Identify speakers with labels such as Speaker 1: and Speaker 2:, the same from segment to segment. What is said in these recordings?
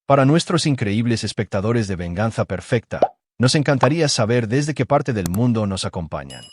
Speaker 1: Para nuestros increíbles espectadores de Venganza Perfecta, nos encantaría saber desde qué parte del mundo nos acompañan.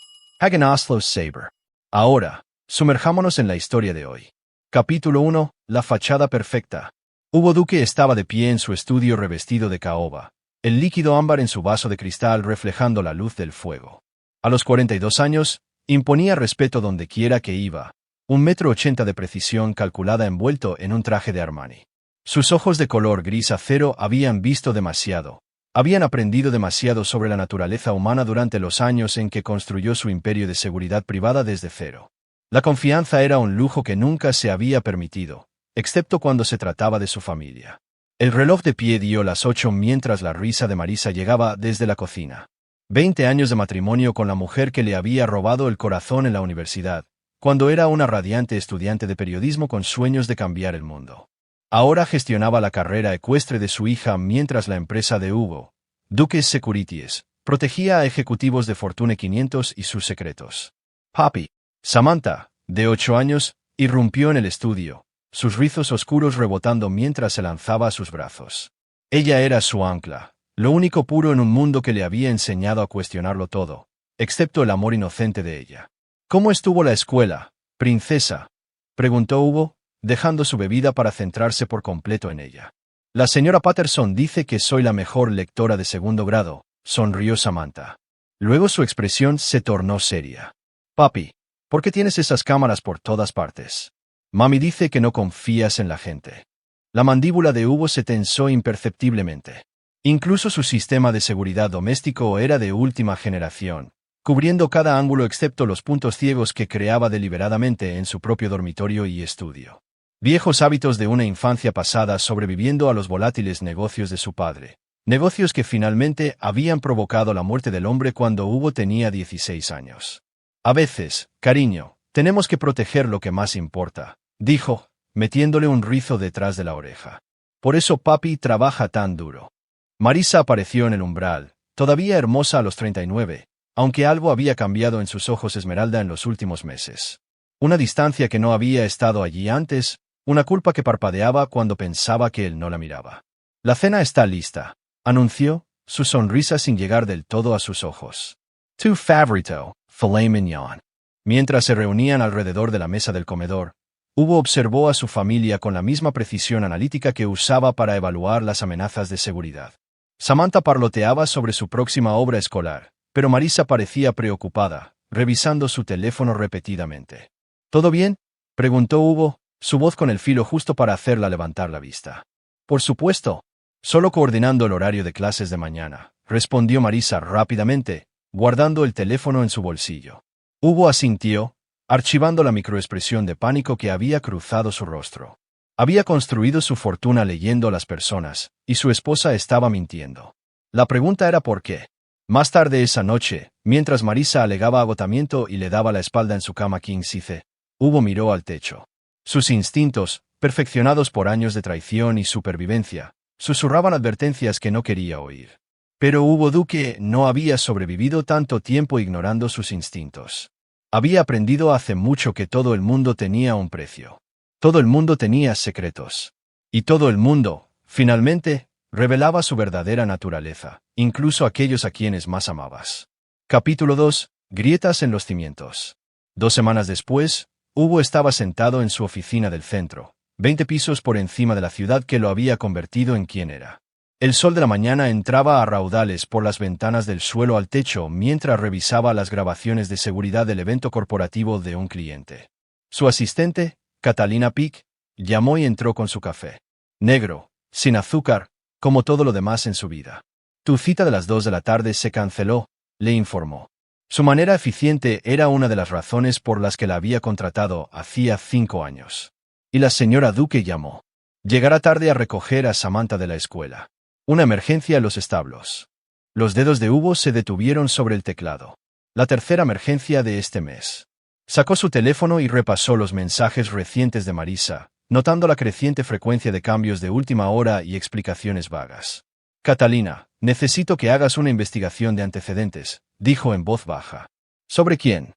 Speaker 1: Hagen Oslo Saber. Ahora, sumerjámonos en la historia de hoy. Capítulo 1. La fachada perfecta. Hugo Duque estaba de pie en su estudio revestido de caoba, el líquido ámbar en su vaso de cristal reflejando la luz del fuego. A los 42 años, imponía respeto donde quiera que iba, 1,80 m de precisión calculada envuelto en un traje de Armani. Sus ojos de color gris acero habían visto demasiado. Habían aprendido demasiado sobre la naturaleza humana durante los años en que construyó su imperio de seguridad privada desde cero. La confianza era un lujo que nunca se había permitido, excepto cuando se trataba de su familia. El reloj de pie dio las 8 mientras la risa de Marisa llegaba desde la cocina. 20 años de matrimonio con la mujer que le había robado el corazón en la universidad, cuando era una radiante estudiante de periodismo con sueños de cambiar el mundo. Ahora gestionaba la carrera ecuestre de su hija mientras la empresa de Hugo, Duque Securities, protegía a ejecutivos de Fortune 500 y sus secretos. Papi. Samantha, de 8 años, irrumpió en el estudio, sus rizos oscuros rebotando mientras se lanzaba a sus brazos. Ella era su ancla, lo único puro en un mundo que le había enseñado a cuestionarlo todo, excepto el amor inocente de ella. ¿Cómo estuvo la escuela, princesa?, preguntó Hugo, dejando su bebida para centrarse por completo en ella. La señora Patterson dice que soy la mejor lectora de segundo grado, sonrió Samantha. Luego su expresión se tornó seria. Papi, ¿por qué tienes esas cámaras por todas partes? Mami dice que no confías en la gente. La mandíbula de Hugo se tensó imperceptiblemente. Incluso su sistema de seguridad doméstico era de última generación, cubriendo cada ángulo excepto los puntos ciegos que creaba deliberadamente en su propio dormitorio y estudio. Viejos hábitos de una infancia pasada sobreviviendo a los volátiles negocios de su padre. Negocios que finalmente habían provocado la muerte del hombre cuando Hugo tenía 16 años. A veces, cariño, tenemos que proteger lo que más importa, dijo, metiéndole un rizo detrás de la oreja. Por eso papi trabaja tan duro. Marisa apareció en el umbral, todavía hermosa a los 39, aunque algo había cambiado en sus ojos esmeralda en los últimos meses. Una distancia que no había estado allí antes, una culpa que parpadeaba cuando pensaba que él no la miraba. La cena está lista, anunció, su sonrisa sin llegar del todo a sus ojos. Tu favorito, filet mignon. Mientras se reunían alrededor de la mesa del comedor, Hugo observó a su familia con la misma precisión analítica que usaba para evaluar las amenazas de seguridad. Samantha parloteaba sobre su próxima obra escolar, pero Marisa parecía preocupada, revisando su teléfono repetidamente. ¿Todo bien?, preguntó Hugo, su voz con el filo justo para hacerla levantar la vista. Por supuesto. Solo coordinando el horario de clases de mañana, respondió Marisa rápidamente, guardando el teléfono en su bolsillo. Hugo asintió, archivando la microexpresión de pánico que había cruzado su rostro. Había construido su fortuna leyendo a las personas, y su esposa estaba mintiendo. La pregunta era por qué. Más tarde esa noche, mientras Marisa alegaba agotamiento y le daba la espalda en su cama king size, Hugo miró al techo. Sus instintos, perfeccionados por años de traición y supervivencia, susurraban advertencias que no quería oír. Pero Hugo Duque no había sobrevivido tanto tiempo ignorando sus instintos. Había aprendido hace mucho que todo el mundo tenía un precio. Todo el mundo tenía secretos. Y todo el mundo, finalmente, revelaba su verdadera naturaleza, incluso aquellos a quienes más amabas. Capítulo 2. Grietas en los cimientos. 2 semanas después, Hugo estaba sentado en su oficina del centro, 20 pisos por encima de la ciudad que lo había convertido en quien era. El sol de la mañana entraba a raudales por las ventanas del suelo al techo mientras revisaba las grabaciones de seguridad del evento corporativo de un cliente. Su asistente, Catalina Pick, llamó y entró con su café. Negro, sin azúcar, como todo lo demás en su vida. Tu cita de las 2 de la tarde se canceló, le informó. Su manera eficiente era una de las razones por las que la había contratado hacía 5 años. Y la señora Duque llamó. Llegará tarde a recoger a Samantha de la escuela. Una emergencia en los establos. Los dedos de Hugo se detuvieron sobre el teclado. La tercera emergencia de este mes. Sacó su teléfono y repasó los mensajes recientes de Marisa, notando la creciente frecuencia de cambios de última hora y explicaciones vagas. Catalina, necesito que hagas una investigación de antecedentes, dijo en voz baja. ¿Sobre quién?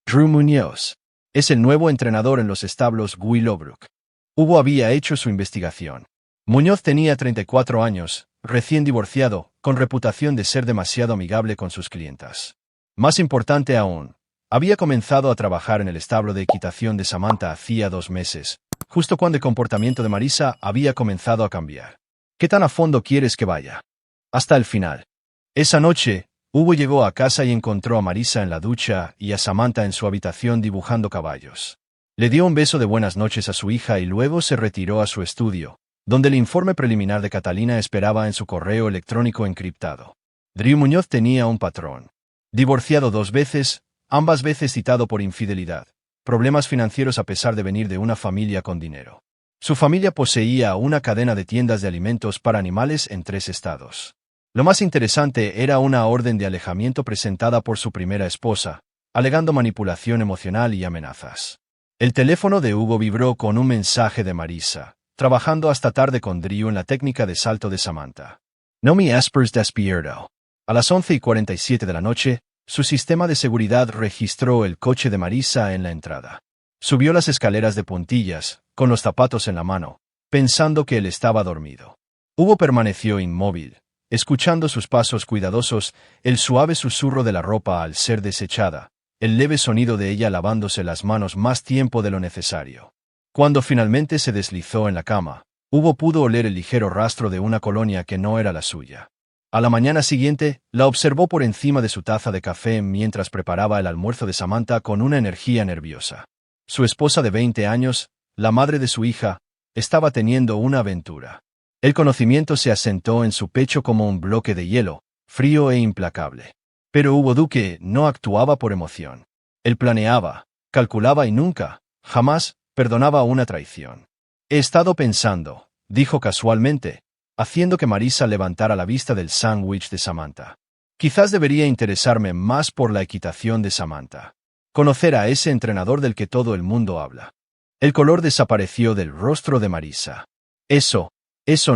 Speaker 1: Drew Muñoz. Es el nuevo entrenador en los establos Willowbrook. Hugo había hecho su investigación. Muñoz tenía 34 años, recién divorciado, con reputación de ser demasiado amigable con sus clientas. Más importante aún, había comenzado a trabajar en el establo de equitación de Samantha hacía 2 meses, justo cuando el comportamiento de Marisa había comenzado a cambiar. ¿Qué tan a fondo quieres que vaya? Hasta el final. Esa noche, Hugo llegó a casa y encontró a Marisa en la ducha y a Samantha en su habitación dibujando caballos. Le dio un beso de buenas noches a su hija y luego se retiró a su estudio, donde el informe preliminar de Catalina esperaba en su correo electrónico encriptado. Drew Muñoz tenía un patrón. Divorciado 2 veces, ambas veces citado por infidelidad. Problemas financieros a pesar de venir de una familia con dinero. Su familia poseía una cadena de tiendas de alimentos para animales en 3 estados. Lo más interesante era una orden de alejamiento presentada por su primera esposa, alegando manipulación emocional y amenazas. El teléfono de Hugo vibró con un mensaje de Marisa, trabajando hasta tarde con Drew en la técnica de salto de Samantha. No me espers despierto. A las 11:47 de la noche, su sistema de seguridad registró el coche de Marisa en la entrada. Subió las escaleras de puntillas, con los zapatos en la mano, pensando que él estaba dormido. Hugo permaneció inmóvil, escuchando sus pasos cuidadosos, el suave susurro de la ropa al ser desechada, el leve sonido de ella lavándose las manos más tiempo de lo necesario. Cuando finalmente se deslizó en la cama, Hugo pudo oler el ligero rastro de una colonia que no era la suya. A la mañana siguiente, la observó por encima de su taza de café mientras preparaba el almuerzo de Samantha con una energía nerviosa. Su esposa de 20 años, la madre de su hija, estaba teniendo una aventura. El conocimiento se asentó en su pecho como un bloque de hielo, frío e implacable. Pero Hugo Duque no actuaba por emoción. Él planeaba, calculaba y nunca, jamás, perdonaba una traición. He estado pensando, dijo casualmente, haciendo que Marisa levantara la vista del sándwich de Samantha. Quizás debería interesarme más por la equitación de Samantha. Conocer a ese entrenador del que todo el mundo habla. El color desapareció del rostro de Marisa. Eso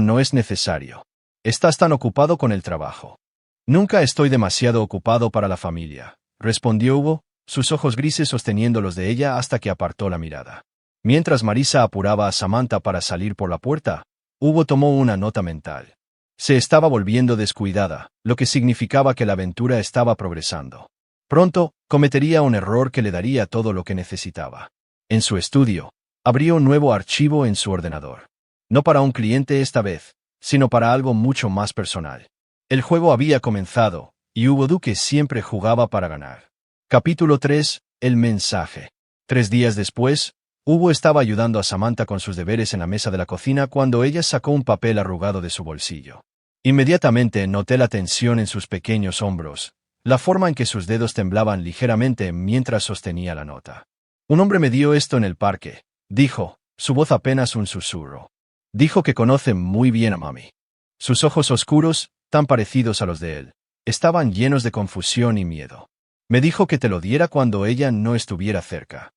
Speaker 1: no es necesario. Estás tan ocupado con el trabajo. Nunca estoy demasiado ocupado para la familia, respondió Hugo, sus ojos grises sosteniendo los de ella hasta que apartó la mirada. Mientras Marisa apuraba a Samantha para salir por la puerta, Hugo tomó una nota mental. Se estaba volviendo descuidada, lo que significaba que la aventura estaba progresando. Pronto, cometería un error que le daría todo lo que necesitaba. En su estudio, abrió un nuevo archivo en su ordenador. No para un cliente esta vez, sino para algo mucho más personal. El juego había comenzado, y Hugo Duque siempre jugaba para ganar. Capítulo 3. El mensaje. 3 días después, Hugo estaba ayudando a Samantha con sus deberes en la mesa de la cocina cuando ella sacó un papel arrugado de su bolsillo. Inmediatamente noté la tensión en sus pequeños hombros, la forma en que sus dedos temblaban ligeramente mientras sostenía la nota. Un hombre me dio esto en el parque, dijo, su voz apenas un susurro. Dijo que conoce muy bien a mami. Sus ojos oscuros, tan parecidos a los de él, estaban llenos de confusión y miedo. Me dijo que te lo diera cuando ella no estuviera cerca.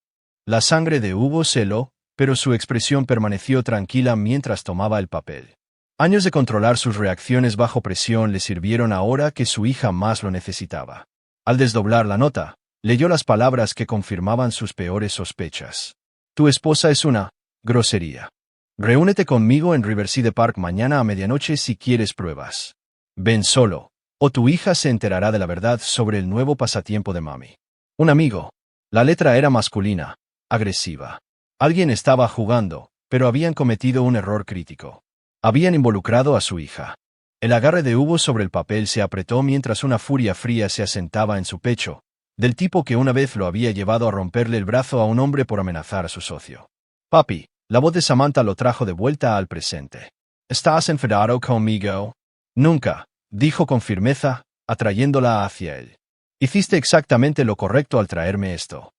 Speaker 1: La sangre de Hugo se heló, pero su expresión permaneció tranquila mientras tomaba el papel. Años de controlar sus reacciones bajo presión le sirvieron ahora que su hija más lo necesitaba. Al desdoblar la nota, leyó las palabras que confirmaban sus peores sospechas. Tu esposa es una grosería. Reúnete conmigo en Riverside Park mañana a medianoche si quieres pruebas. Ven solo, o tu hija se enterará de la verdad sobre el nuevo pasatiempo de mami. Un amigo. La letra era masculina, agresiva. Alguien estaba jugando, pero habían cometido un error crítico. Habían involucrado a su hija. El agarre de Hugo sobre el papel se apretó mientras una furia fría se asentaba en su pecho, del tipo que una vez lo había llevado a romperle el brazo a un hombre por amenazar a su socio. Papi, la voz de Samantha lo trajo de vuelta al presente. ¿Estás enfadado conmigo? Nunca, dijo con firmeza, atrayéndola hacia él. Hiciste exactamente lo correcto al traerme esto.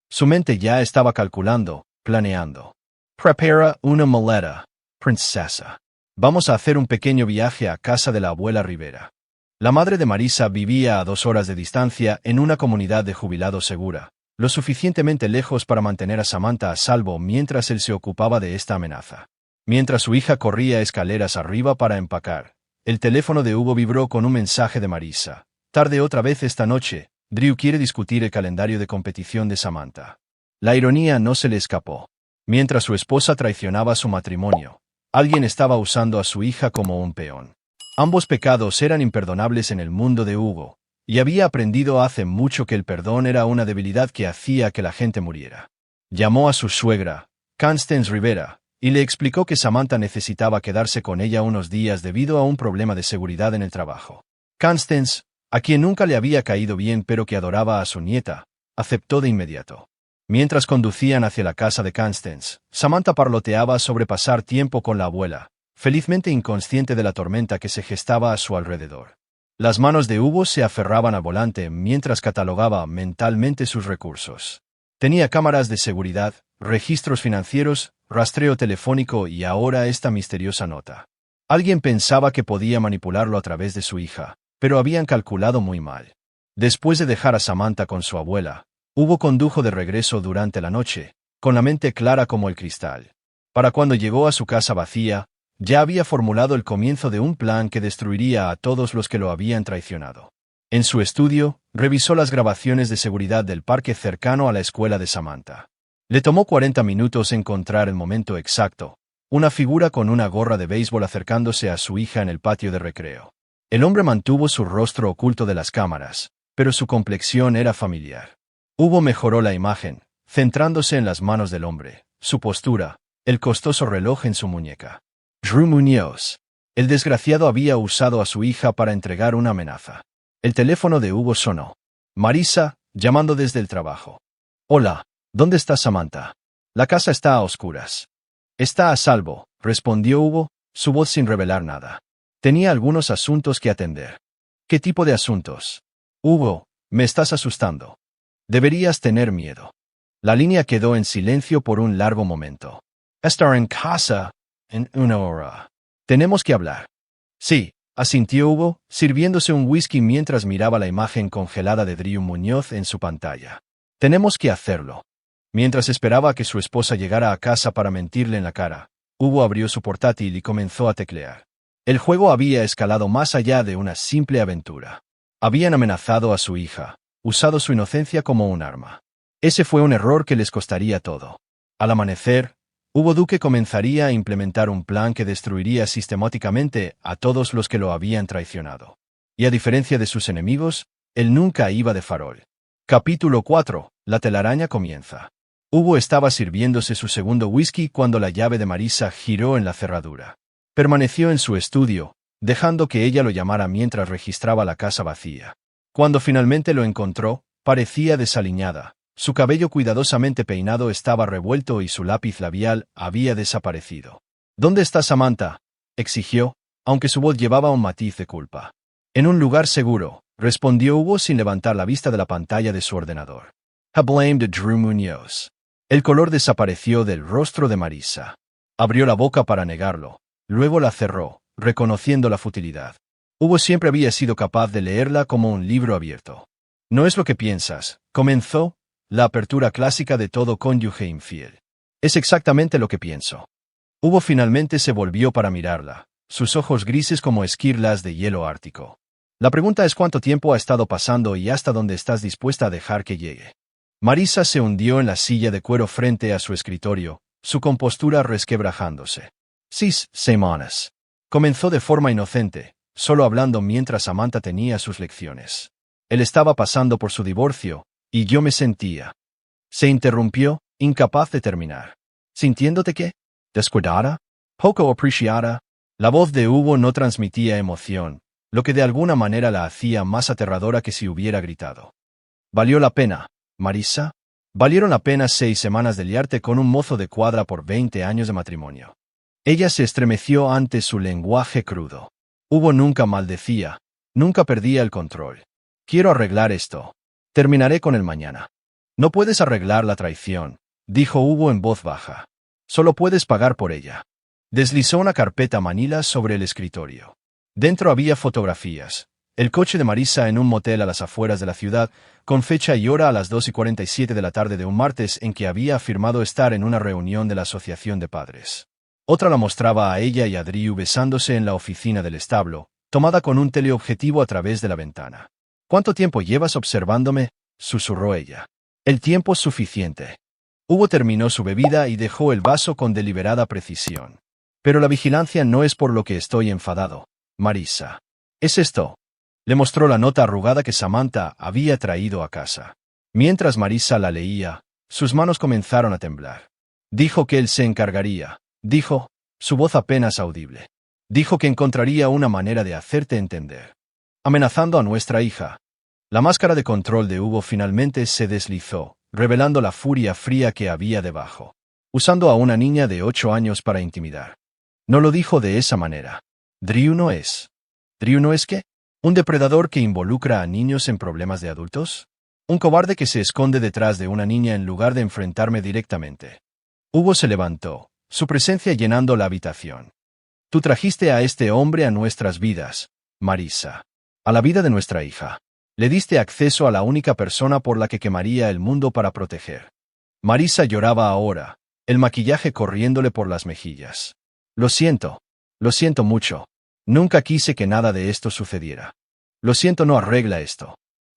Speaker 1: Su mente ya estaba calculando, planeando. Prepara una maleta, princesa. Vamos a hacer un pequeño viaje a casa de la abuela Rivera. La madre de Marisa vivía a 2 horas de distancia en una comunidad de jubilados segura, lo suficientemente lejos para mantener a Samantha a salvo mientras él se ocupaba de esta amenaza. Mientras su hija corría escaleras arriba para empacar, el teléfono de Hugo vibró con un mensaje de Marisa. Tarde otra vez esta noche, Drew quiere discutir el calendario de competición de Samantha. La ironía no se le escapó. Mientras su esposa traicionaba su matrimonio, Alguien estaba usando a su hija como un peón. Ambos pecados eran imperdonables en el mundo de Hugo, y había aprendido hace mucho que el perdón era una debilidad que hacía que la gente muriera. Llamó a su suegra, Constance Rivera, y le explicó que Samantha necesitaba quedarse con ella unos días debido a un problema de seguridad en el trabajo. Constance, a quien nunca le había caído bien pero que adoraba a su nieta, aceptó de inmediato. Mientras conducían hacia la casa de Constance, Samantha parloteaba sobre pasar tiempo con la abuela, felizmente inconsciente de la tormenta que se gestaba a su alrededor. Las manos de Hugo se aferraban al volante mientras catalogaba mentalmente sus recursos. Tenía cámaras de seguridad, registros financieros, rastreo telefónico y ahora esta misteriosa nota. Alguien pensaba que podía manipularlo a través de su hija, pero habían calculado muy mal. Después de dejar a Samantha con su abuela, Hugo condujo de regreso durante la noche, con la mente clara como el cristal. Para cuando llegó a su casa vacía, ya había formulado el comienzo de un plan que destruiría a todos los que lo habían traicionado. En su estudio, revisó las grabaciones de seguridad del parque cercano a la escuela de Samantha. Le tomó 40 minutos encontrar el momento exacto, una figura con una gorra de béisbol acercándose a su hija en el patio de recreo. El hombre mantuvo su rostro oculto de las cámaras, pero su complexión era familiar. Hugo mejoró la imagen, centrándose en las manos del hombre, su postura, el costoso reloj en su muñeca. Drew Muñoz. El desgraciado había usado a su hija para entregar una amenaza. El teléfono de Hugo sonó. Marisa, llamando desde el trabajo. Hola, ¿dónde está Samantha? La casa está a oscuras. Está a salvo, respondió Hugo, su voz sin revelar nada. Tenía algunos asuntos que atender. ¿Qué tipo de asuntos? Hugo, me estás asustando. Deberías tener miedo. La línea quedó en silencio por un largo momento. Estar en casa en una hora. Tenemos que hablar. Sí, asintió Hugo, sirviéndose un whisky mientras miraba la imagen congelada de Drew Muñoz en su pantalla. Tenemos que hacerlo. Mientras esperaba a que su esposa llegara a casa para mentirle en la cara, Hugo abrió su portátil y comenzó a teclear. El juego había escalado más allá de una simple aventura. Habían amenazado a su hija, usado su inocencia como un arma. Ese fue un error que les costaría todo. Al amanecer, Hugo Duque comenzaría a implementar un plan que destruiría sistemáticamente a todos los que lo habían traicionado. Y a diferencia de sus enemigos, él nunca iba de farol. Capítulo 4. La telaraña comienza. Hugo estaba sirviéndose su segundo whisky cuando la llave de Marisa giró en la cerradura. Permaneció en su estudio, dejando que ella lo llamara mientras registraba la casa vacía. Cuando finalmente lo encontró, parecía desaliñada. Su cabello cuidadosamente peinado estaba revuelto y su lápiz labial había desaparecido. ¿Dónde está Samantha?, exigió, aunque su voz llevaba un matiz de culpa. En un lugar seguro, respondió Hugo sin levantar la vista de la pantalla de su ordenador. I blamed Drew Muñoz. El color desapareció del rostro de Marisa. Abrió la boca para negarlo, luego la cerró, reconociendo la futilidad. Hugo siempre había sido capaz de leerla como un libro abierto. No es lo que piensas, comenzó, la apertura clásica de todo cónyuge infiel. Es exactamente lo que pienso. Hugo finalmente se volvió para mirarla, sus ojos grises como esquirlas de hielo ártico. La pregunta es cuánto tiempo ha estado pasando y hasta dónde estás dispuesta a dejar que llegue. Marisa se hundió en la silla de cuero frente a su escritorio, su compostura resquebrajándose. 6 semanas. Comenzó de forma inocente, solo hablando mientras Samantha tenía sus lecciones. Él estaba pasando por su divorcio, y yo me sentía. Se interrumpió, incapaz de terminar. ¿Sintiéndote qué? ¿Descuidada? ¿Poco apreciada? La voz de Hugo no transmitía emoción, lo que de alguna manera la hacía más aterradora que si hubiera gritado. ¿Valió la pena, Marisa? Valieron la pena 6 semanas de liarte con un mozo de cuadra por 20 años de matrimonio. Ella se estremeció ante su lenguaje crudo. Hugo nunca maldecía, nunca perdía el control. Quiero arreglar esto. Terminaré con él mañana. No puedes arreglar la traición, dijo Hugo en voz baja. Solo puedes pagar por ella. Deslizó una carpeta manila sobre el escritorio. Dentro había fotografías. El coche de Marisa en un motel a las afueras de la ciudad, con fecha y hora a las 2:47 de la tarde de un martes en que había afirmado estar en una reunión de la Asociación de Padres. Otra la mostraba a ella y a Drew besándose en la oficina del establo, tomada con un teleobjetivo a través de la ventana. ¿Cuánto tiempo llevas observándome?, susurró ella. El tiempo suficiente. Hugo terminó su bebida y dejó el vaso con deliberada precisión. Pero la vigilancia no es por lo que estoy enfadado, Marissa. Es esto. Le mostró la nota arrugada que Samantha había traído a casa. Mientras Marissa la leía, sus manos comenzaron a temblar. Dijo que él se encargaría. Dijo, su voz apenas audible. Dijo que encontraría una manera de hacerte entender. Amenazando a nuestra hija. La máscara de control de Hugo finalmente se deslizó, revelando la furia fría que había debajo. Usando a una niña de 8 años para intimidar. No lo dijo de esa manera. ¿Drew no es? ¿Drew no es qué? ¿Un depredador que involucra a niños en problemas de adultos? ¿Un cobarde que se esconde detrás de una niña en lugar de enfrentarme directamente? Hugo se levantó, su presencia llenando la habitación. Tú trajiste a este hombre a nuestras vidas, Marissa. A la vida de nuestra hija. Le diste acceso a la única persona por la que quemaría el mundo para proteger. Marissa lloraba ahora, el maquillaje corriéndole por las mejillas. Lo siento mucho. Nunca quise que nada de esto sucediera. Lo siento, no arregla esto.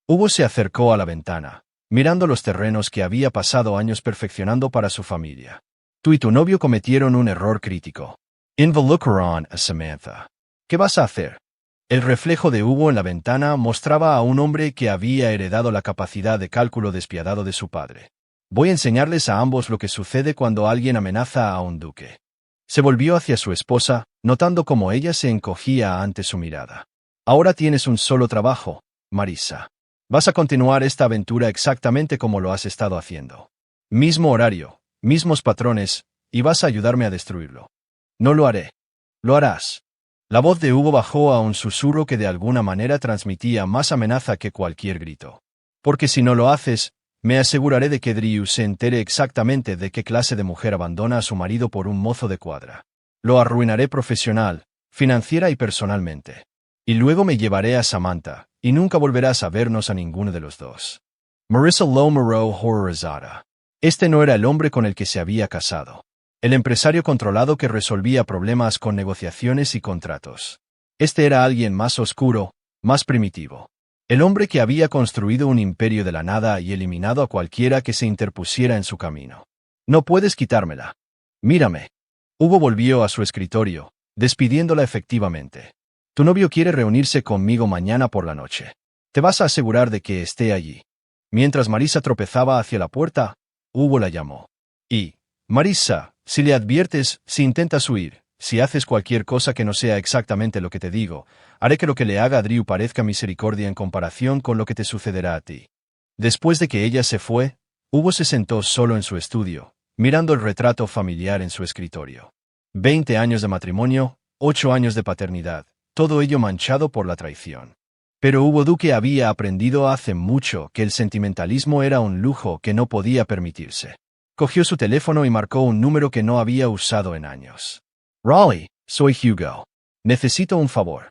Speaker 1: Hugo se acercó a la ventana, mirando los terrenos que había pasado años perfeccionando para su familia. Tú y tu novio cometieron un error crítico. Involucraron a Samantha. ¿Qué vas a hacer? El reflejo de Hugo en la ventana mostraba a un hombre que había heredado la capacidad de cálculo despiadado de su padre. Voy a enseñarles a ambos lo que sucede cuando alguien amenaza a un duque. Se volvió hacia su esposa, notando cómo ella se encogía ante su mirada. Ahora tienes un solo trabajo, Marissa. Vas a continuar esta aventura exactamente como lo has estado haciendo. Mismo horario, mismos patrones, y vas a ayudarme a destruirlo. No lo haré. Lo harás. La voz de Hugo bajó a un susurro que de alguna manera transmitía más amenaza que cualquier grito. Porque si no lo haces, me aseguraré de que Drew se entere exactamente de qué clase de mujer abandona a su marido por un mozo de cuadra. Lo arruinaré profesional, financiera y personalmente. Y luego me llevaré a Samantha, y nunca volverás a vernos a ninguno de los dos. Marissa lo miró horrorizada. Este no era el hombre con el que se había casado. El empresario controlado que resolvía problemas con negociaciones y contratos. Este era alguien más oscuro, más primitivo. El hombre que había construido un imperio de la nada y eliminado a cualquiera que se interpusiera en su camino. No puedes quitármela. Mírame. Hugo volvió a su escritorio, despidiéndola efectivamente. Tu novio quiere reunirse conmigo mañana por la noche. Te vas a asegurar de que esté allí. Mientras Marissa tropezaba hacia la puerta, Hugo la llamó. Marissa, si le adviertes, si intentas huir, si haces cualquier cosa que no sea exactamente lo que te digo, haré que lo que le haga a Drew parezca misericordia en comparación con lo que te sucederá a ti. Después de que ella se fue, Hugo se sentó solo en su estudio, mirando el retrato familiar en su escritorio. 20 años de matrimonio, 8 años de paternidad, todo ello manchado por la traición. Pero Hugo Duque había aprendido hace mucho que el sentimentalismo era un lujo que no podía permitirse. Cogió su teléfono y marcó un número que no había usado en años. Raleigh, soy Hugo. Necesito un favor.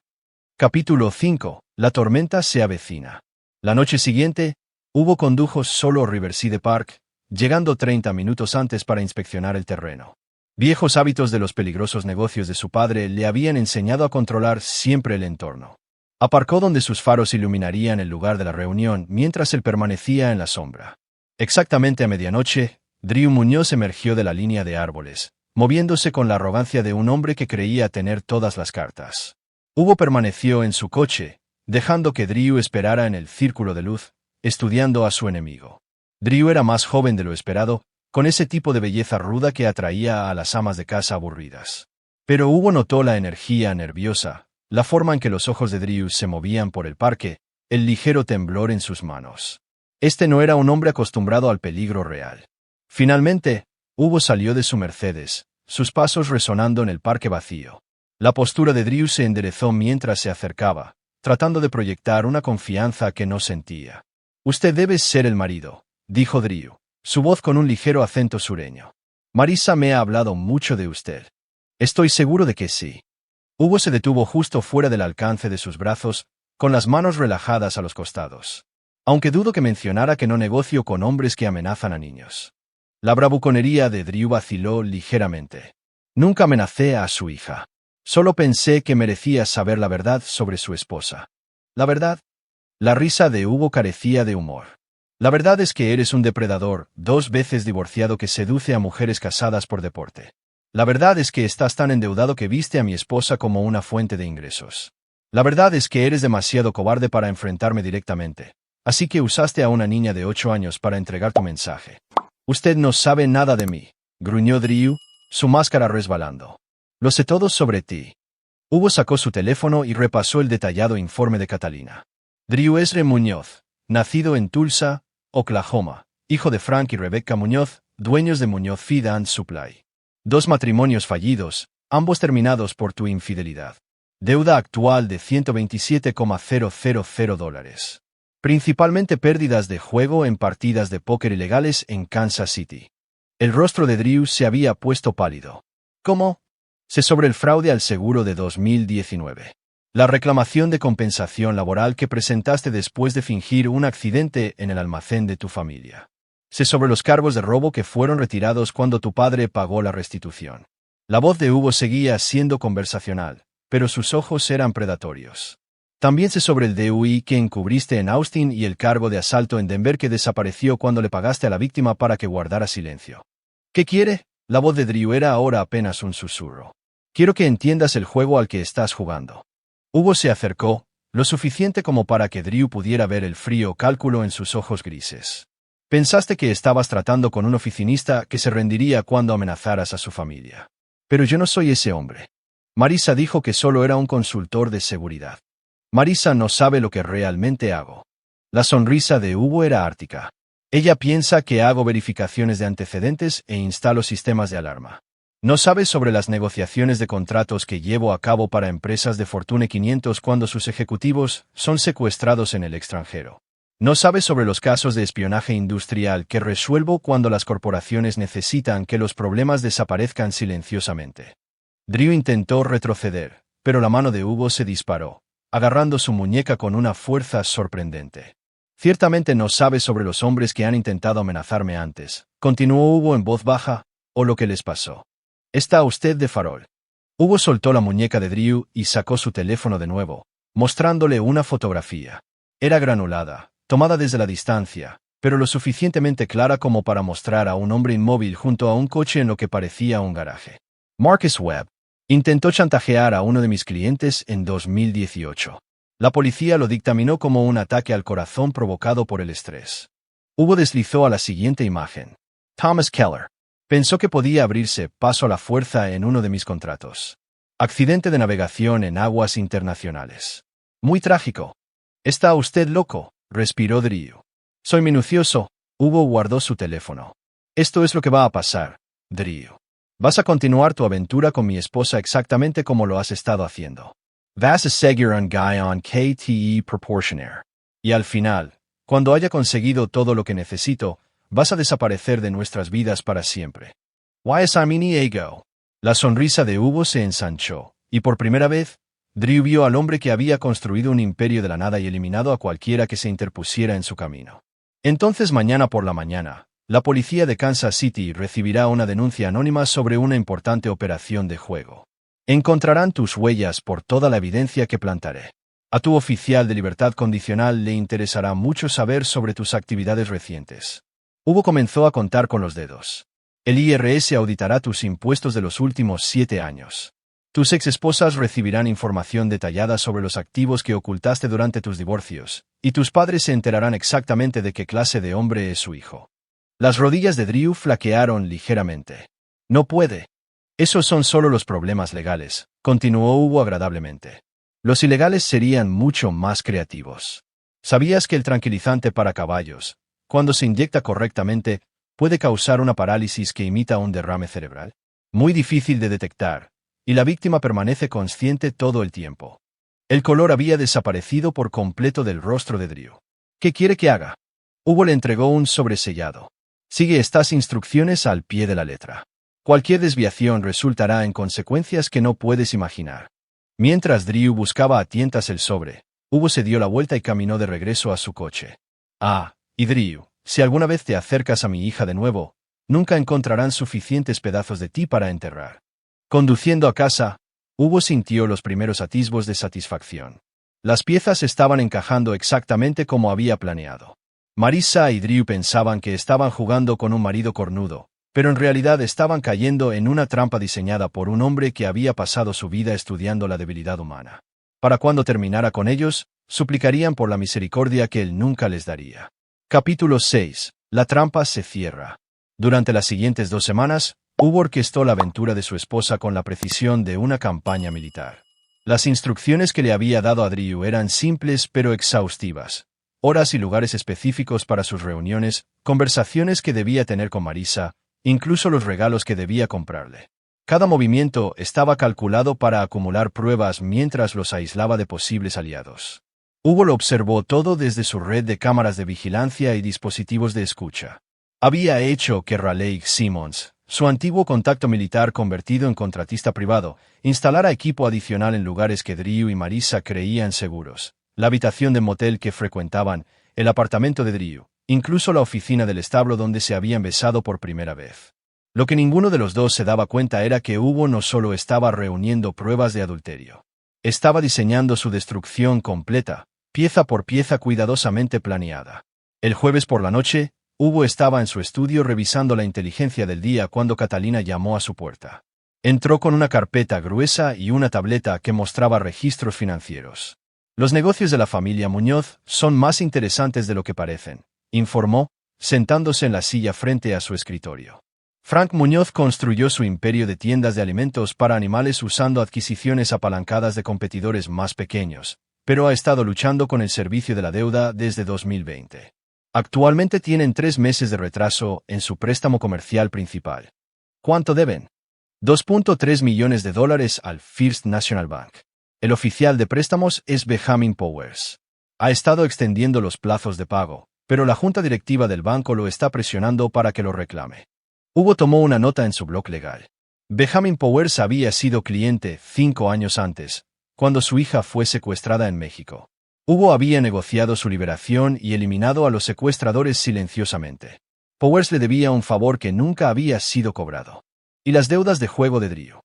Speaker 1: Capítulo 5. La tormenta se avecina. La noche siguiente, Hugo condujo solo a Riverside Park, llegando 30 minutos antes para inspeccionar el terreno. Viejos hábitos de los peligrosos negocios de su padre le habían enseñado a controlar siempre el entorno. Aparcó donde sus faros iluminarían el lugar de la reunión mientras él permanecía en la sombra. Exactamente a medianoche, Drew Muñoz emergió de la línea de árboles, moviéndose con la arrogancia de un hombre que creía tener todas las cartas. Hugo permaneció en su coche, dejando que Drew esperara en el círculo de luz, estudiando a su enemigo. Drew era más joven de lo esperado, con ese tipo de belleza ruda que atraía a las amas de casa aburridas. Pero Hugo notó la energía nerviosa, la forma en que los ojos de Drew se movían por el parque, el ligero temblor en sus manos. Este no era un hombre acostumbrado al peligro real. Finalmente, Hugo salió de su Mercedes, sus pasos resonando en el parque vacío. La postura de Drew se enderezó mientras se acercaba, tratando de proyectar una confianza que no sentía. Usted debe ser el marido, dijo Drew, su voz con un ligero acento sureño. Marissa me ha hablado mucho de usted. Estoy seguro de que sí. Hugo se detuvo justo fuera del alcance de sus brazos, con las manos relajadas a los costados. Aunque dudo que mencionara que no negocio con hombres que amenazan a niños. La bravuconería de Drew vaciló ligeramente. Nunca amenacé a su hija. Solo pensé que merecía saber la verdad sobre su esposa. ¿La verdad? La risa de Hugo carecía de humor. La verdad es que eres un depredador, 2 veces divorciado que seduce a mujeres casadas por deporte. La verdad es que estás tan endeudado que viste a mi esposa como una fuente de ingresos. La verdad es que eres demasiado cobarde para enfrentarme directamente. Así que usaste a una niña de 8 años para entregar tu mensaje. Usted no sabe nada de mí, gruñó Drew, su máscara resbalando. Lo sé todo sobre ti. Hugo sacó su teléfono y repasó el detallado informe de Catalina. Drew Ezra Muñoz, nacido en Tulsa, Oklahoma, hijo de Frank y Rebecca Muñoz, dueños de Muñoz Feed and Supply. 2 matrimonios fallidos, ambos terminados por tu infidelidad. Deuda actual de $127,000. Principalmente pérdidas de juego en partidas de póker ilegales en Kansas City. El rostro de Drew se había puesto pálido. ¿Cómo? Sé sobre el fraude al seguro de 2019. La reclamación de compensación laboral que presentaste después de fingir un accidente en el almacén de tu familia. Sé sobre los cargos de robo que fueron retirados cuando tu padre pagó la restitución. La voz de Hugo seguía siendo conversacional, pero sus ojos eran predatorios. También sé sobre el DUI que encubriste en Austin y el cargo de asalto en Denver que desapareció cuando le pagaste a la víctima para que guardara silencio. ¿Qué quiere? La voz de Drew era ahora apenas un susurro. Quiero que entiendas el juego al que estás jugando. Hugo se acercó, lo suficiente como para que Drew pudiera ver el frío cálculo en sus ojos grises. Pensaste que estabas tratando con un oficinista que se rendiría cuando amenazaras a su familia. Pero yo no soy ese hombre. Marisa dijo que solo era un consultor de seguridad. Marisa no sabe lo que realmente hago. La sonrisa de Hugo era ártica. Ella piensa que hago verificaciones de antecedentes e instalo sistemas de alarma. No sabe sobre las negociaciones de contratos que llevo a cabo para empresas de Fortune 500 cuando sus ejecutivos son secuestrados en el extranjero. No sabe sobre los casos de espionaje industrial que resuelvo cuando las corporaciones necesitan que los problemas desaparezcan silenciosamente. Drew intentó retroceder, pero la mano de Hugo se disparó, agarrando su muñeca con una fuerza sorprendente. Ciertamente no sabe sobre los hombres que han intentado amenazarme antes, continuó Hugo en voz baja, o lo que les pasó. ¿Está usted de farol? Hugo soltó la muñeca de Drew y sacó su teléfono de nuevo, mostrándole una fotografía. Era granulada, tomada desde la distancia, pero lo suficientemente clara como para mostrar a un hombre inmóvil junto a un coche en lo que parecía un garaje. Marcus Webb intentó chantajear a uno de mis clientes en 2018. La policía lo dictaminó como un ataque al corazón provocado por el estrés. Hugo deslizó a la siguiente imagen. Thomas Keller. Pensó que podía abrirse paso a la fuerza en uno de mis contratos. Accidente de navegación en aguas internacionales. Muy trágico. ¿Está usted loco?, respiró Drew. Soy minucioso. Hugo guardó su teléfono. Esto es lo que va a pasar, Drew. Vas a continuar tu aventura con mi esposa exactamente como lo has estado haciendo. Vas a seguir un guy on KTE Proportionaire. Y al final, cuando haya conseguido todo lo que necesito, vas a desaparecer de nuestras vidas para siempre. Why is mini ego? La sonrisa de Hugo se ensanchó, y por primera vez, Drew vio al hombre que había construido un imperio de la nada y eliminado a cualquiera que se interpusiera en su camino. Entonces mañana por la mañana, la policía de Kansas City recibirá una denuncia anónima sobre una importante operación de juego. Encontrarán tus huellas por toda la evidencia que plantaré. A tu oficial de libertad condicional le interesará mucho saber sobre tus actividades recientes. Hugo comenzó a contar con los dedos. El IRS auditará tus impuestos de los últimos 7 años. Tus exesposas recibirán información detallada sobre los activos que ocultaste durante tus divorcios, y tus padres se enterarán exactamente de qué clase de hombre es su hijo. Las rodillas de Drew flaquearon ligeramente. No puede. Esos son solo los problemas legales, continuó Hugo agradablemente. Los ilegales serían mucho más creativos. ¿Sabías que el tranquilizante para caballos, cuando se inyecta correctamente, puede causar una parálisis que imita un derrame cerebral? Muy difícil de detectar, y la víctima permanece consciente todo el tiempo. El color había desaparecido por completo del rostro de Drew. ¿Qué quiere que haga? Hugo le entregó un sobresellado. Sigue estas instrucciones al pie de la letra. Cualquier desviación resultará en consecuencias que no puedes imaginar. Mientras Drew buscaba a tientas el sobre, Hugo se dio la vuelta y caminó de regreso a su coche. Y Drew, si alguna vez te acercas a mi hija de nuevo, nunca encontrarán suficientes pedazos de ti para enterrar. Conduciendo a casa, Hugo sintió los primeros atisbos de satisfacción. Las piezas estaban encajando exactamente como había planeado. Marisa y Drew pensaban que estaban jugando con un marido cornudo, pero en realidad estaban cayendo en una trampa diseñada por un hombre que había pasado su vida estudiando la debilidad humana. Para cuando terminara con ellos, suplicarían por la misericordia que él nunca les daría. Capítulo 6. La trampa se cierra. Durante las siguientes 2 semanas, Hugo orquestó la aventura de su esposa con la precisión de una campaña militar. Las instrucciones que le había dado a Drew eran simples pero exhaustivas. Horas y lugares específicos para sus reuniones, conversaciones que debía tener con Marisa, incluso los regalos que debía comprarle. Cada movimiento estaba calculado para acumular pruebas mientras los aislaba de posibles aliados. Hugo lo observó todo desde su red de cámaras de vigilancia y dispositivos de escucha. Había hecho que Raleigh Simmons, su antiguo contacto militar convertido en contratista privado, instalara equipo adicional en lugares que Drew y Marisa creían seguros. La habitación de motel que frecuentaban, el apartamento de Drew, incluso la oficina del establo donde se habían besado por primera vez. Lo que ninguno de los dos se daba cuenta era que Hugo no solo estaba reuniendo pruebas de adulterio. Estaba diseñando su destrucción completa, pieza por pieza cuidadosamente planeada. El jueves por la noche, Hugo estaba en su estudio revisando la inteligencia del día cuando Catalina llamó a su puerta. Entró con una carpeta gruesa y una tableta que mostraba registros financieros. Los negocios de la familia Muñoz son más interesantes de lo que parecen, informó, sentándose en la silla frente a su escritorio. Frank Muñoz construyó su imperio de tiendas de alimentos para animales usando adquisiciones apalancadas de competidores más pequeños, pero ha estado luchando con el servicio de la deuda desde 2020. Actualmente tienen 3 meses de retraso en su préstamo comercial principal. ¿Cuánto deben? $2.3 millones al First National Bank. El oficial de préstamos es Benjamin Powers. Ha estado extendiendo los plazos de pago, pero la junta directiva del banco lo está presionando para que lo reclame. Hugo tomó una nota en su blog legal. Benjamin Powers había sido cliente 5 años antes, cuando su hija fue secuestrada en México. Hugo había negociado su liberación y eliminado a los secuestradores silenciosamente. Powers le debía un favor que nunca había sido cobrado. Y las deudas de juego de Drew.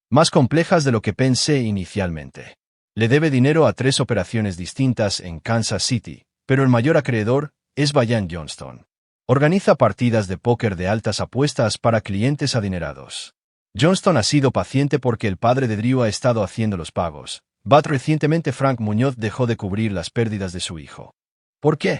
Speaker 1: Más complejas de lo que pensé inicialmente. Le debe dinero a 3 operaciones distintas en Kansas City, pero el mayor acreedor es Brian Johnston. Organiza partidas de póker de altas apuestas para clientes adinerados. Johnston ha sido paciente porque el padre de Drew ha estado haciendo los pagos. Recientemente Frank Muñoz dejó de cubrir las pérdidas de su hijo. ¿Por qué?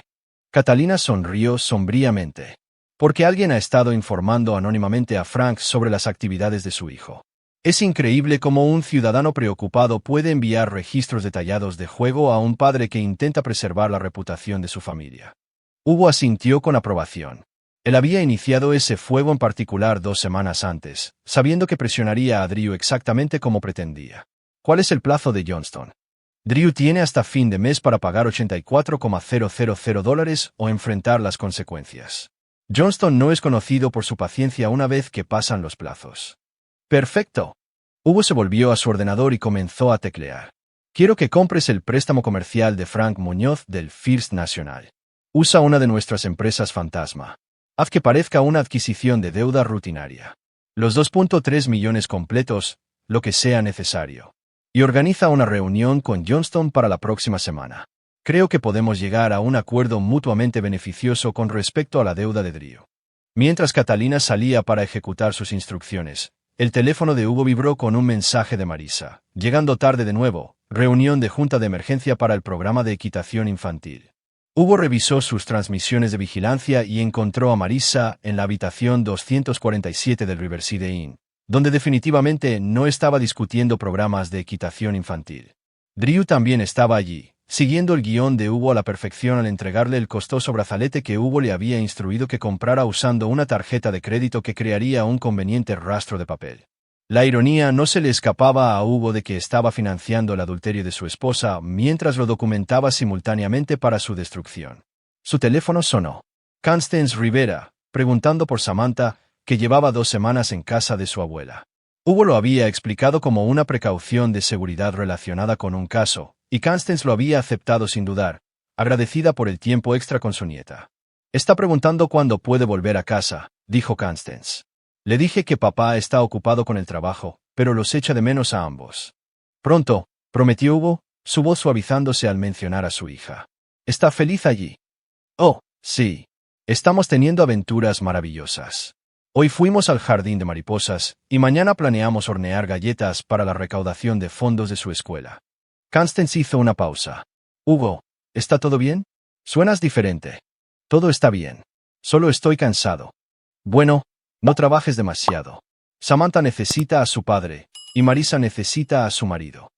Speaker 1: Catalina sonrió sombríamente. Porque alguien ha estado informando anónimamente a Frank sobre las actividades de su hijo. Es increíble cómo un ciudadano preocupado puede enviar registros detallados de juego a un padre que intenta preservar la reputación de su familia. Hugo asintió con aprobación. Él había iniciado ese fuego en particular 2 semanas antes, sabiendo que presionaría a Drew exactamente como pretendía. ¿Cuál es el plazo de Johnston? Drew tiene hasta fin de mes para pagar $84,000 o enfrentar las consecuencias. Johnston no es conocido por su paciencia una vez que pasan los plazos. Perfecto. Hugo se volvió a su ordenador y comenzó a teclear. Quiero que compres el préstamo comercial de Frank Muñoz del First National. Usa una de nuestras empresas fantasma. Haz que parezca una adquisición de deuda rutinaria. Los 2.3 millones completos, lo que sea necesario. Y organiza una reunión con Johnston para la próxima semana. Creo que podemos llegar a un acuerdo mutuamente beneficioso con respecto a la deuda de Drew. Mientras Catalina salía para ejecutar sus instrucciones, el teléfono de Hugo vibró con un mensaje de Marisa. Llegando tarde de nuevo, reunión de junta de emergencia para el programa de equitación infantil. Hugo revisó sus transmisiones de vigilancia y encontró a Marisa en la habitación 247 del Riverside Inn, donde definitivamente no estaba discutiendo programas de equitación infantil. Drew también estaba allí, siguiendo el guión de Hugo a la perfección al entregarle el costoso brazalete que Hugo le había instruido que comprara usando una tarjeta de crédito que crearía un conveniente rastro de papel. La ironía no se le escapaba a Hugo de que estaba financiando el adulterio de su esposa mientras lo documentaba simultáneamente para su destrucción. Su teléfono sonó. Constance Rivera, preguntando por Samantha, que llevaba 2 semanas en casa de su abuela. Hugo lo había explicado como una precaución de seguridad relacionada con un caso, y Constance lo había aceptado sin dudar, agradecida por el tiempo extra con su nieta. Está preguntando cuándo puede volver a casa, dijo Constance. Le dije que papá está ocupado con el trabajo, pero los echa de menos a ambos. Pronto, prometió Hugo, su voz suavizándose al mencionar a su hija. ¿Está feliz allí? Oh, sí. Estamos teniendo aventuras maravillosas. Hoy fuimos al jardín de mariposas, y mañana planeamos hornear galletas para la recaudación de fondos de su escuela. Constance hizo una pausa. Hugo, ¿está todo bien? Suenas diferente. Todo está bien. Solo estoy cansado. Bueno, no trabajes demasiado. Samantha necesita a su padre, y Marisa necesita a su marido.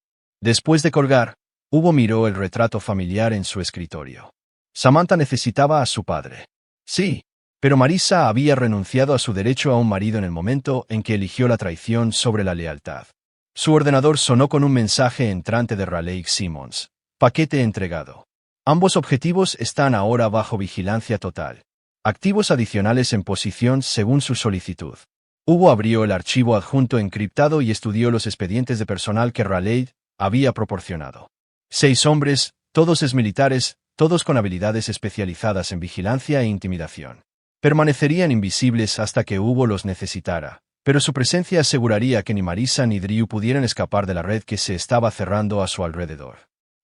Speaker 1: Después de colgar, Hugo miró el retrato familiar en su escritorio. Samantha necesitaba a su padre. Sí, pero Marisa había renunciado a su derecho a un marido en el momento en que eligió la traición sobre la lealtad. Su ordenador sonó con un mensaje entrante de Raleigh Simmons. Paquete entregado. Ambos objetivos están ahora bajo vigilancia total. Activos adicionales en posición según su solicitud. Hugo abrió el archivo adjunto encriptado y estudió los expedientes de personal que Raleigh había proporcionado. 6 hombres, todos exmilitares, todos con habilidades especializadas en vigilancia e intimidación. Permanecerían invisibles hasta que Hugo los necesitara, pero su presencia aseguraría que ni Marisa ni Drew pudieran escapar de la red que se estaba cerrando a su alrededor.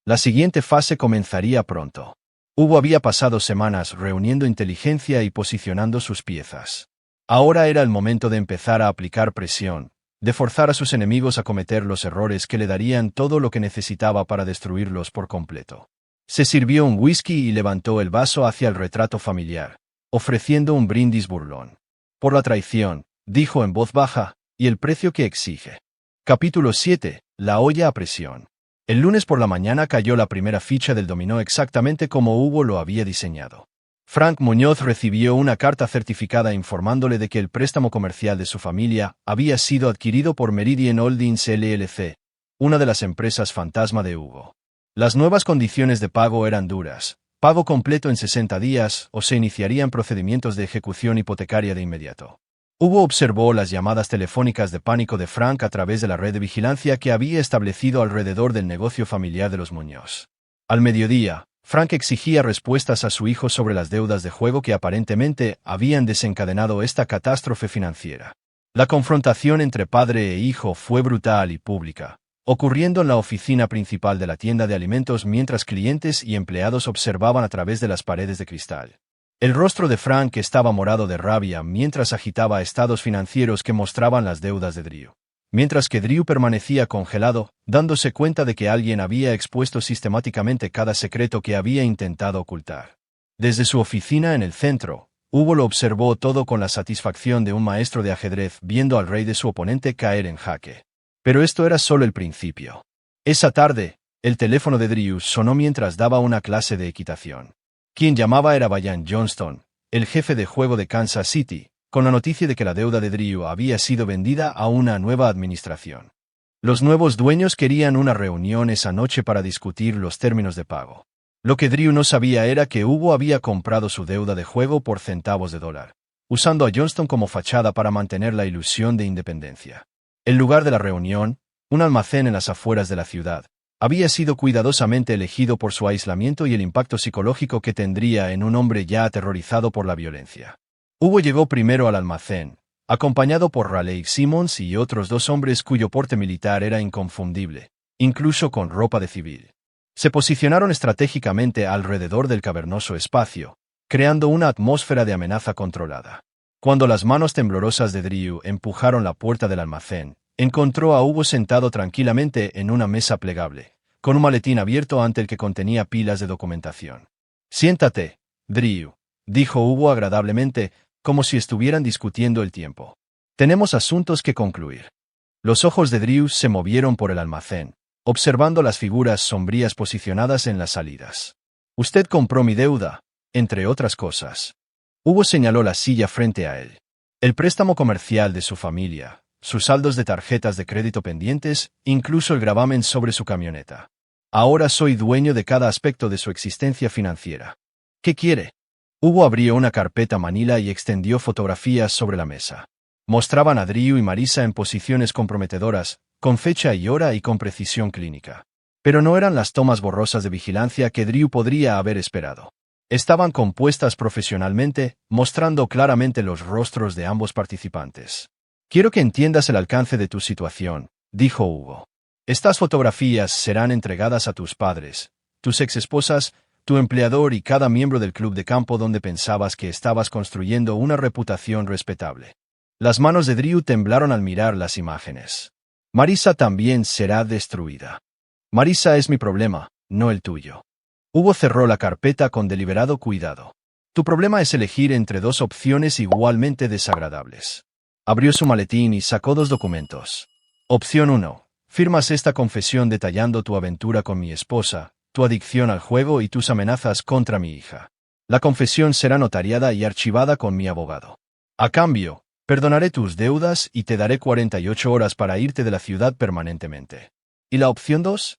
Speaker 1: La siguiente fase comenzaría pronto. Hugo había pasado semanas reuniendo inteligencia y posicionando sus piezas. Ahora era el momento de empezar a aplicar presión, de forzar a sus enemigos a cometer los errores que le darían todo lo que necesitaba para destruirlos por completo. Se sirvió un whisky y levantó el vaso hacia el retrato familiar, ofreciendo un brindis burlón. Por la traición, dijo en voz baja, y el precio que exige. Capítulo 7. La olla a presión. El lunes por la mañana cayó la primera ficha del dominó exactamente como Hugo lo había diseñado. Frank Muñoz recibió una carta certificada informándole de que el préstamo comercial de su familia había sido adquirido por Meridian Holdings LLC, una de las empresas fantasma de Hugo. Las nuevas condiciones de pago eran duras. Pago completo en 60 días o se iniciarían procedimientos de ejecución hipotecaria de inmediato. Hugo observó las llamadas telefónicas de pánico de Frank a través de la red de vigilancia que había establecido alrededor del negocio familiar de los Muñoz. Al mediodía, Frank exigía respuestas a su hijo sobre las deudas de juego que aparentemente habían desencadenado esta catástrofe financiera. La confrontación entre padre e hijo fue brutal y pública, ocurriendo en la oficina principal de la tienda de alimentos mientras clientes y empleados observaban a través de las paredes de cristal. El rostro de Frank estaba morado de rabia mientras agitaba estados financieros que mostraban las deudas de Drew. Mientras que Drew permanecía congelado, dándose cuenta de que alguien había expuesto sistemáticamente cada secreto que había intentado ocultar. Desde su oficina en el centro, Hugo lo observó todo con la satisfacción de un maestro de ajedrez viendo al rey de su oponente caer en jaque. Pero esto era solo el principio. Esa tarde, el teléfono de Drew sonó mientras daba una clase de equitación. Quien llamaba era Brian Johnston, el jefe de juego de Kansas City, con la noticia de que la deuda de Drew había sido vendida a una nueva administración. Los nuevos dueños querían una reunión esa noche para discutir los términos de pago. Lo que Drew no sabía era que Hugo había comprado su deuda de juego por centavos de dólar, usando a Johnston como fachada para mantener la ilusión de independencia. El lugar de la reunión, un almacén en las afueras de la ciudad, había sido cuidadosamente elegido por su aislamiento y el impacto psicológico que tendría en un hombre ya aterrorizado por la violencia. Hugo llegó primero al almacén, acompañado por Raleigh Simmons y otros 2 hombres cuyo porte militar era inconfundible, incluso con ropa de civil. Se posicionaron estratégicamente alrededor del cavernoso espacio, creando una atmósfera de amenaza controlada. Cuando las manos temblorosas de Drew empujaron la puerta del almacén, encontró a Hugo sentado tranquilamente en una mesa plegable, con un maletín abierto ante el que contenía pilas de documentación. «Siéntate, Drew», dijo Hugo agradablemente, como si estuvieran discutiendo el tiempo. «Tenemos asuntos que concluir». Los ojos de Drew se movieron por el almacén, observando las figuras sombrías posicionadas en las salidas. «Usted compró mi deuda, entre otras cosas». Hugo señaló la silla frente a él. El préstamo comercial de su familia, sus saldos de tarjetas de crédito pendientes, incluso el gravamen sobre su camioneta. Ahora soy dueño de cada aspecto de su existencia financiera. ¿Qué quiere? Hugo abrió una carpeta manila y extendió fotografías sobre la mesa. Mostraban a Drew y Marisa en posiciones comprometedoras, con fecha y hora y con precisión clínica. Pero no eran las tomas borrosas de vigilancia que Drew podría haber esperado. Estaban compuestas profesionalmente, mostrando claramente los rostros de ambos participantes. «Quiero que entiendas el alcance de tu situación», dijo Hugo. «Estas fotografías serán entregadas a tus padres, tus exesposas, tu empleador y cada miembro del club de campo donde pensabas que estabas construyendo una reputación respetable. Las manos de Drew temblaron al mirar las imágenes. Marisa también será destruida. Marisa es mi problema, no el tuyo. Hugo cerró la carpeta con deliberado cuidado. Tu problema es elegir entre dos opciones igualmente desagradables. Abrió su maletín y sacó dos documentos. Opción 1. Firmas esta confesión detallando tu aventura con mi esposa, tu adicción al juego y tus amenazas contra mi hija. La confesión será notariada y archivada con mi abogado. A cambio, perdonaré tus deudas y te daré 48 horas para irte de la ciudad permanentemente. ¿Y la opción 2?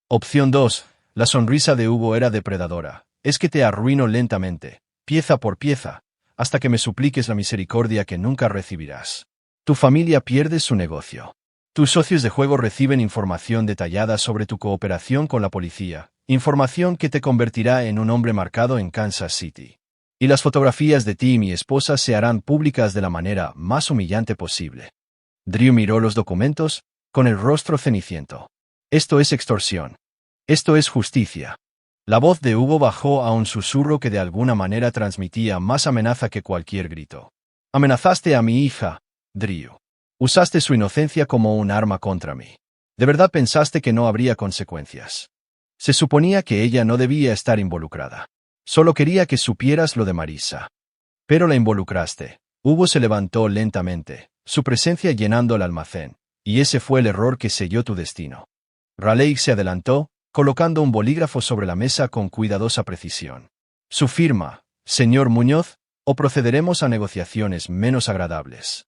Speaker 1: Opción 2. La sonrisa de Hugo era depredadora. Es que te arruino lentamente, pieza por pieza, hasta que me supliques la misericordia que nunca recibirás. Tu familia pierde su negocio. Tus socios de juego reciben información detallada sobre tu cooperación con la policía, información que te convertirá en un hombre marcado en Kansas City. Y las fotografías de ti y mi esposa se harán públicas de la manera más humillante posible. Drew miró los documentos, con el rostro ceniciento. Esto es extorsión. Esto es justicia. La voz de Hugo bajó a un susurro que de alguna manera transmitía más amenaza que cualquier grito. Amenazaste a mi hija, Drew. Usaste su inocencia como un arma contra mí. ¿De verdad pensaste que no habría consecuencias? Se suponía que ella no debía estar involucrada. Solo quería que supieras lo de Marisa. Pero la involucraste. Hugo se levantó lentamente, su presencia llenando el almacén, y ese fue el error que selló tu destino. Raleigh se adelantó, colocando un bolígrafo sobre la mesa con cuidadosa precisión. Su firma, señor Muñoz, o procederemos a negociaciones menos agradables.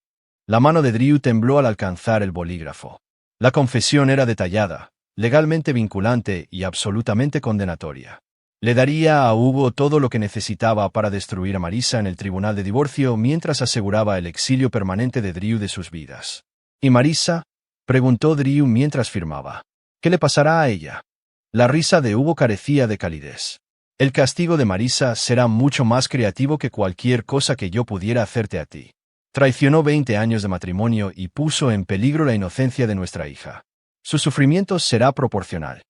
Speaker 1: La mano de Drew tembló al alcanzar el bolígrafo. La confesión era detallada, legalmente vinculante y absolutamente condenatoria. Le daría a Hugo todo lo que necesitaba para destruir a Marisa en el tribunal de divorcio mientras aseguraba el exilio permanente de Drew de sus vidas. ¿Y Marisa? Preguntó Drew mientras firmaba. ¿Qué le pasará a ella? La risa de Hugo carecía de calidez. El castigo de Marisa será mucho más creativo que cualquier cosa que yo pudiera hacerte a ti. Traicionó 20 años de matrimonio y puso en peligro la inocencia de nuestra hija. Su sufrimiento será proporcional.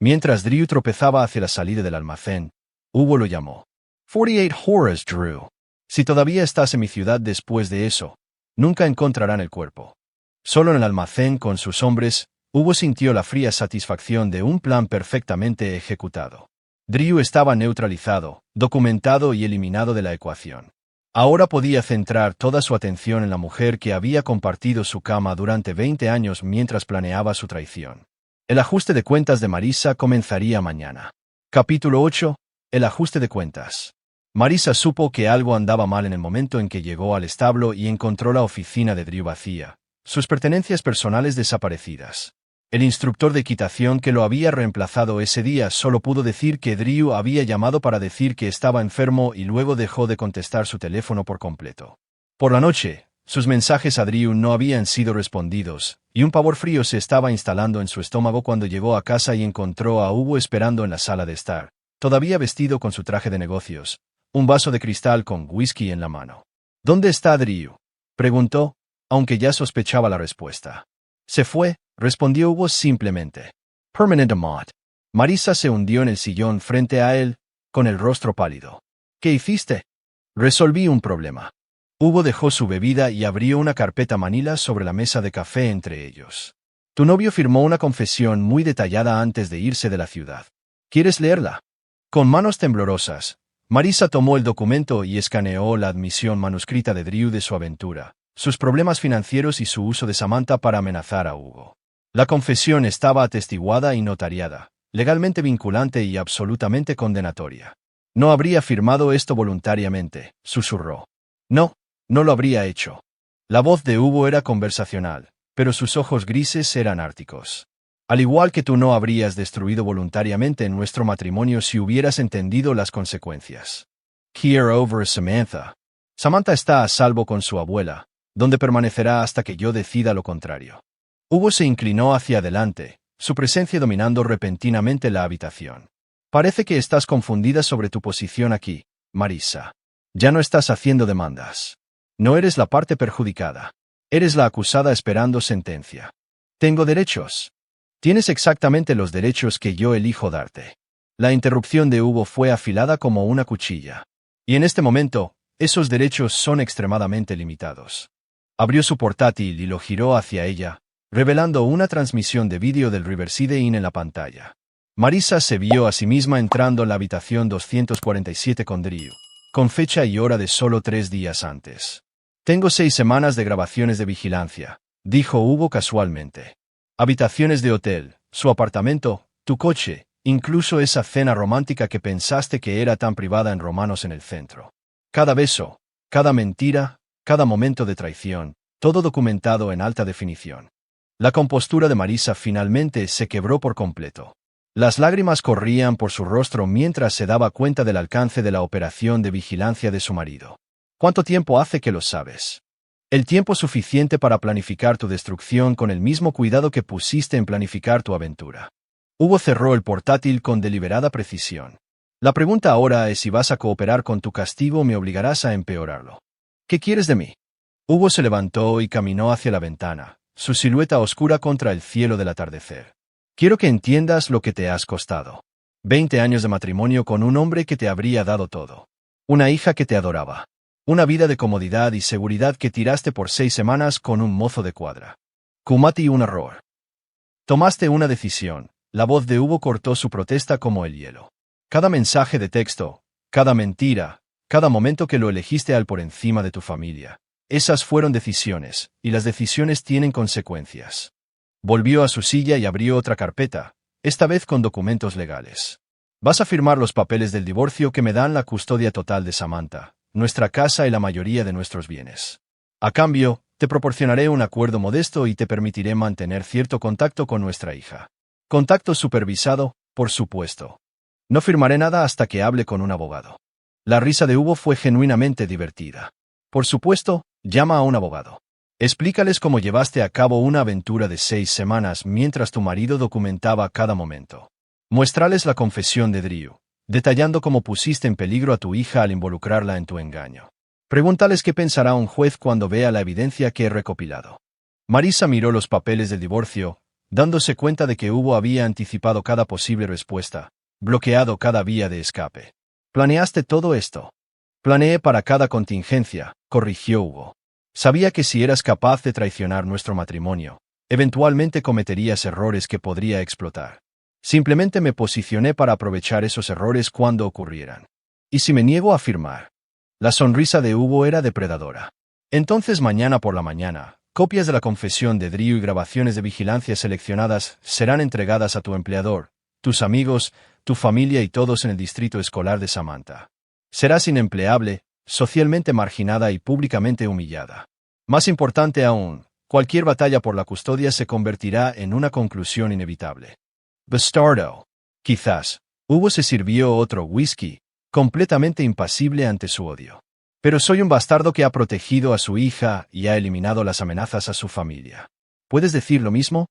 Speaker 1: Mientras Drew tropezaba hacia la salida del almacén, Hugo lo llamó. 48 horas, Drew. Si todavía estás en mi ciudad después de eso, nunca encontrarán el cuerpo. Solo en el almacén con sus hombres, Hugo sintió la fría satisfacción de un plan perfectamente ejecutado. Drew estaba neutralizado, documentado y eliminado de la ecuación. Ahora podía centrar toda su atención en la mujer que había compartido su cama durante 20 años mientras planeaba su traición. El ajuste de cuentas de Marisa comenzaría mañana. Capítulo 8. El ajuste de cuentas. Marisa supo que algo andaba mal en el momento en que llegó al establo y encontró la oficina de Drew vacía, sus pertenencias personales desaparecidas. El instructor de equitación que lo había reemplazado ese día solo pudo decir que Drew había llamado para decir que estaba enfermo y luego dejó de contestar su teléfono por completo. Por la noche, sus mensajes a Drew no habían sido respondidos, y un pavor frío se estaba instalando en su estómago cuando llegó a casa y encontró a Hugo esperando en la sala de estar, todavía vestido con su traje de negocios, un vaso de cristal con whisky en la mano. ¿Dónde está Drew?, preguntó, aunque ya sospechaba la respuesta. Se fue, respondió Hugo simplemente. Permanent Amot. Marisa se hundió en el sillón frente a él, con el rostro pálido. ¿Qué hiciste? Resolví un problema. Hugo dejó su bebida y abrió una carpeta manila sobre la mesa de café entre ellos. Tu novio firmó una confesión muy detallada antes de irse de la ciudad. ¿Quieres leerla? Con manos temblorosas, Marisa tomó el documento y escaneó la admisión manuscrita de Drew de su aventura, sus problemas financieros y su uso de Samantha para amenazar a Hugo. La confesión estaba atestiguada y notariada, legalmente vinculante y absolutamente condenatoria. No habría firmado esto voluntariamente, susurró. No, no lo habría hecho. La voz de Hugo era conversacional, pero sus ojos grises eran árticos. Al igual que tú no habrías destruido voluntariamente nuestro matrimonio si hubieras entendido las consecuencias. Care over Samantha. Samantha está a salvo con su abuela, donde permanecerá hasta que yo decida lo contrario. Hugo se inclinó hacia adelante, su presencia dominando repentinamente la habitación. Parece que estás confundida sobre tu posición aquí, Marisa. Ya no estás haciendo demandas. No eres la parte perjudicada. Eres la acusada esperando sentencia. Tengo derechos. Tienes exactamente los derechos que yo elijo darte. La interrupción de Hugo fue afilada como una cuchilla. Y en este momento, esos derechos son extremadamente limitados. Abrió su portátil y lo giró hacia ella, revelando una transmisión de vídeo del Riverside Inn en la pantalla. Marissa se vio a sí misma entrando en la habitación 247 con Drew, con fecha y hora de solo 3 días antes. «Tengo 6 semanas de grabaciones de vigilancia», dijo Hugo casualmente. «Habitaciones de hotel, su apartamento, tu coche, incluso esa cena romántica que pensaste que era tan privada en Romanos en el centro. Cada beso, cada mentira, cada momento de traición, todo documentado en alta definición». La compostura de Marissa finalmente se quebró por completo. Las lágrimas corrían por su rostro mientras se daba cuenta del alcance de la operación de vigilancia de su marido. «¿Cuánto tiempo hace que lo sabes?» «El tiempo suficiente para planificar tu destrucción con el mismo cuidado que pusiste en planificar tu aventura». Hugo cerró el portátil con deliberada precisión. «La pregunta ahora es si vas a cooperar con tu castigo o me obligarás a empeorarlo. ¿Qué quieres de mí?» Hugo se levantó y caminó hacia la ventana, su silueta oscura contra el cielo del atardecer. «Quiero que entiendas lo que te has costado. 20 años de matrimonio con un hombre que te habría dado todo. Una hija que te adoraba. Una vida de comodidad y seguridad que tiraste por 6 semanas con un mozo de cuadra. Cometí un error. Tomaste una decisión». La voz de Hugo cortó su protesta como el hielo. «Cada mensaje de texto, cada mentira, cada momento que lo elegiste al por encima de tu familia. Esas fueron decisiones, y las decisiones tienen consecuencias». Volvió a su silla y abrió otra carpeta, esta vez con documentos legales. «Vas a firmar los papeles del divorcio que me dan la custodia total de Samantha, nuestra casa y la mayoría de nuestros bienes. A cambio, te proporcionaré un acuerdo modesto y te permitiré mantener cierto contacto con nuestra hija. Contacto supervisado, por supuesto. No firmaré nada hasta que hable con un abogado». La risa de Hugo fue genuinamente divertida. «Por supuesto, llama a un abogado. Explícales cómo llevaste a cabo una aventura de 6 semanas mientras tu marido documentaba cada momento. Muéstrales la confesión de Drew, detallando cómo pusiste en peligro a tu hija al involucrarla en tu engaño. Pregúntales qué pensará un juez cuando vea la evidencia que he recopilado». Marissa miró los papeles del divorcio, dándose cuenta de que Hugo había anticipado cada posible respuesta, bloqueado cada vía de escape. «¿Planeaste todo esto?» «Planeé para cada contingencia», corrigió Hugo. «Sabía que si eras capaz de traicionar nuestro matrimonio, eventualmente cometerías errores que podría explotar. Simplemente me posicioné para aprovechar esos errores cuando ocurrieran. ¿Y si me niego a firmar?» La sonrisa de Hugo era depredadora. «Entonces mañana por la mañana, copias de la confesión de Drew y grabaciones de vigilancia seleccionadas serán entregadas a tu empleador, tus amigos, tu familia y todos en el distrito escolar de Samantha. Serás inempleable, socialmente marginada y públicamente humillada. Más importante aún, cualquier batalla por la custodia se convertirá en una conclusión inevitable». «Bastardo». Quizás. Hugo se sirvió otro whisky, completamente impasible ante su odio. «Pero soy un bastardo que ha protegido a su hija y ha eliminado las amenazas a su familia. ¿Puedes decir lo mismo?»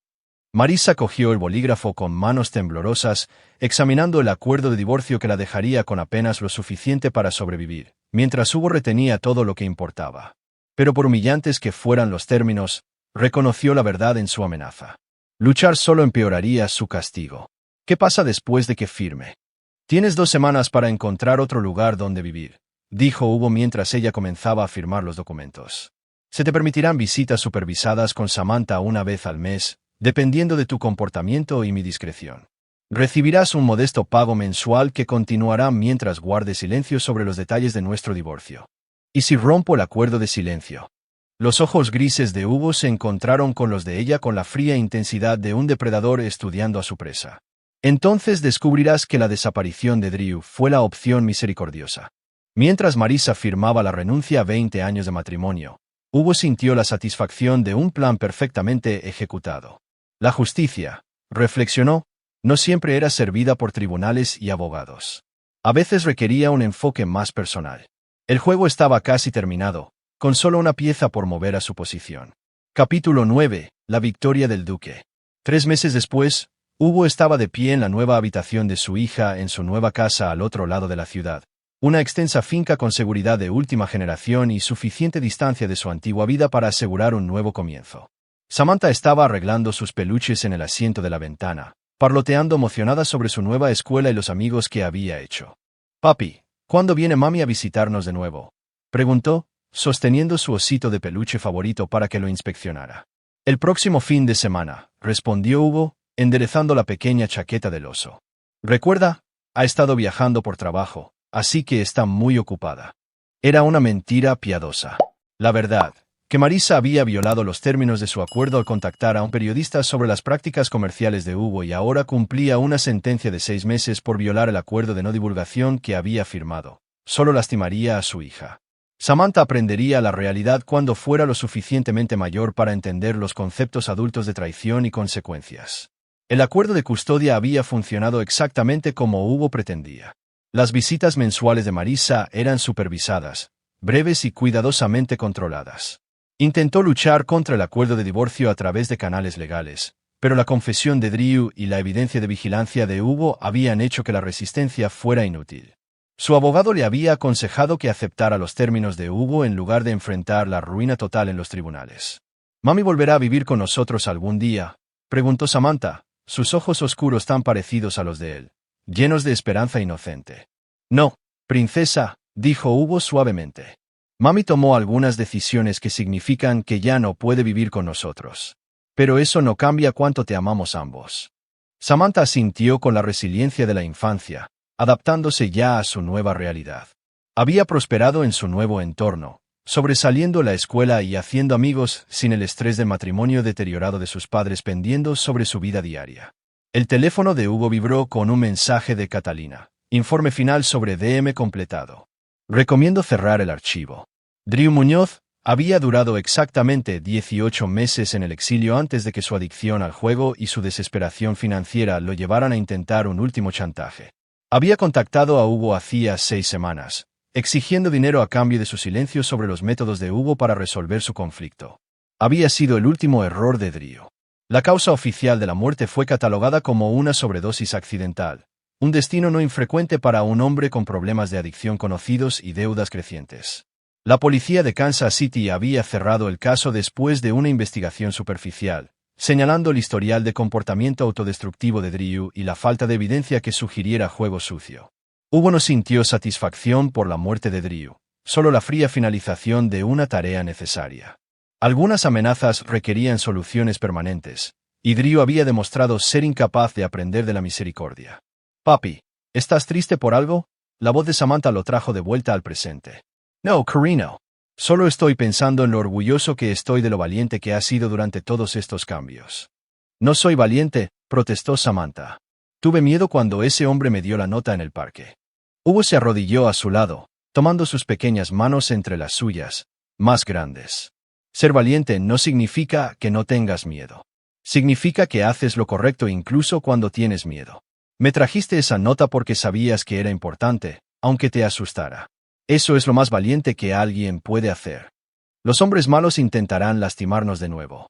Speaker 1: Marissa cogió el bolígrafo con manos temblorosas, examinando el acuerdo de divorcio que la dejaría con apenas lo suficiente para sobrevivir, mientras Hugo retenía todo lo que importaba. Pero por humillantes que fueran los términos, reconoció la verdad en su amenaza. Luchar solo empeoraría su castigo. «¿Qué pasa después de que firme?» «Tienes 2 semanas para encontrar otro lugar donde vivir», dijo Hugo mientras ella comenzaba a firmar los documentos. «Se te permitirán visitas supervisadas con Samantha una vez al mes, dependiendo de tu comportamiento y mi discreción. Recibirás un modesto pago mensual que continuará mientras guarde silencio sobre los detalles de nuestro divorcio. ¿Y si rompo el acuerdo de silencio?» Los ojos grises de Hugo se encontraron con los de ella con la fría intensidad de un depredador estudiando a su presa. «Entonces descubrirás que la desaparición de Drew fue la opción misericordiosa». Mientras Marissa firmaba la renuncia a 20 años de matrimonio, Hugo sintió la satisfacción de un plan perfectamente ejecutado. La justicia, reflexionó, no siempre era servida por tribunales y abogados. A veces requería un enfoque más personal. El juego estaba casi terminado, con solo una pieza por mover a su posición. Capítulo 9. La victoria del duque. 3 meses después, Hugo estaba de pie en la nueva habitación de su hija en su nueva casa al otro lado de la ciudad. Una extensa finca con seguridad de última generación y suficiente distancia de su antigua vida para asegurar un nuevo comienzo. Samantha estaba arreglando sus peluches en el asiento de la ventana, parloteando emocionada sobre su nueva escuela y los amigos que había hecho. «Papi, ¿cuándo viene mami a visitarnos de nuevo?», preguntó, sosteniendo su osito de peluche favorito para que lo inspeccionara. El próximo fin de semana, respondió Hugo, enderezando la pequeña chaqueta del oso. Recuerda, ha estado viajando por trabajo, así que está muy ocupada. Era una mentira piadosa. La verdad, que Marisa había violado los términos de su acuerdo al contactar a un periodista sobre las prácticas comerciales de Hugo y ahora cumplía una sentencia de 6 meses por violar el acuerdo de no divulgación que había firmado. Solo lastimaría a su hija. Samantha aprendería la realidad cuando fuera lo suficientemente mayor para entender los conceptos adultos de traición y consecuencias. El acuerdo de custodia había funcionado exactamente como Hugo pretendía. Las visitas mensuales de Marisa eran supervisadas, breves y cuidadosamente controladas. Intentó luchar contra el acuerdo de divorcio a través de canales legales, pero la confesión de Drew y la evidencia de vigilancia de Hugo habían hecho que la resistencia fuera inútil. Su abogado le había aconsejado que aceptara los términos de Hugo en lugar de enfrentar la ruina total en los tribunales. «¿Mami volverá a vivir con nosotros algún día?», preguntó Samantha, sus ojos oscuros tan parecidos a los de él, llenos de esperanza inocente. «No, princesa», dijo Hugo suavemente. «Mami tomó algunas decisiones que significan que ya no puede vivir con nosotros. Pero eso no cambia cuánto te amamos ambos». Samantha asintió con la resiliencia de la infancia, adaptándose ya a su nueva realidad. Había prosperado en su nuevo entorno, sobresaliendo la escuela y haciendo amigos sin el estrés del matrimonio deteriorado de sus padres pendiendo sobre su vida diaria. El teléfono de Hugo vibró con un mensaje de Catalina. Informe final sobre DM completado. Recomiendo cerrar el archivo. Drew Muñoz había durado exactamente 18 meses en el exilio antes de que su adicción al juego y su desesperación financiera lo llevaran a intentar un último chantaje. Había contactado a Hugo hacía 6 semanas, exigiendo dinero a cambio de su silencio sobre los métodos de Hugo para resolver su conflicto. Había sido el último error de Drew. La causa oficial de la muerte fue catalogada como una sobredosis accidental, un destino no infrecuente para un hombre con problemas de adicción conocidos y deudas crecientes. La policía de Kansas City había cerrado el caso después de una investigación superficial, señalando el historial de comportamiento autodestructivo de Drew y la falta de evidencia que sugiriera juego sucio. Hugo no sintió satisfacción por la muerte de Drew, solo la fría finalización de una tarea necesaria. Algunas amenazas requerían soluciones permanentes, y Drew había demostrado ser incapaz de aprender de la misericordia. «Papi, ¿estás triste por algo?», la voz de Samantha lo trajo de vuelta al presente. «No, Carino. Solo estoy pensando en lo orgulloso que estoy de lo valiente que has sido durante todos estos cambios». «No soy valiente», protestó Samantha. «Tuve miedo cuando ese hombre me dio la nota en el parque». Hugo se arrodilló a su lado, tomando sus pequeñas manos entre las suyas, más grandes. Ser valiente no significa que no tengas miedo. Significa que haces lo correcto incluso cuando tienes miedo. Me trajiste esa nota porque sabías que era importante, aunque te asustara. Eso es lo más valiente que alguien puede hacer. Los hombres malos intentarán lastimarnos de nuevo.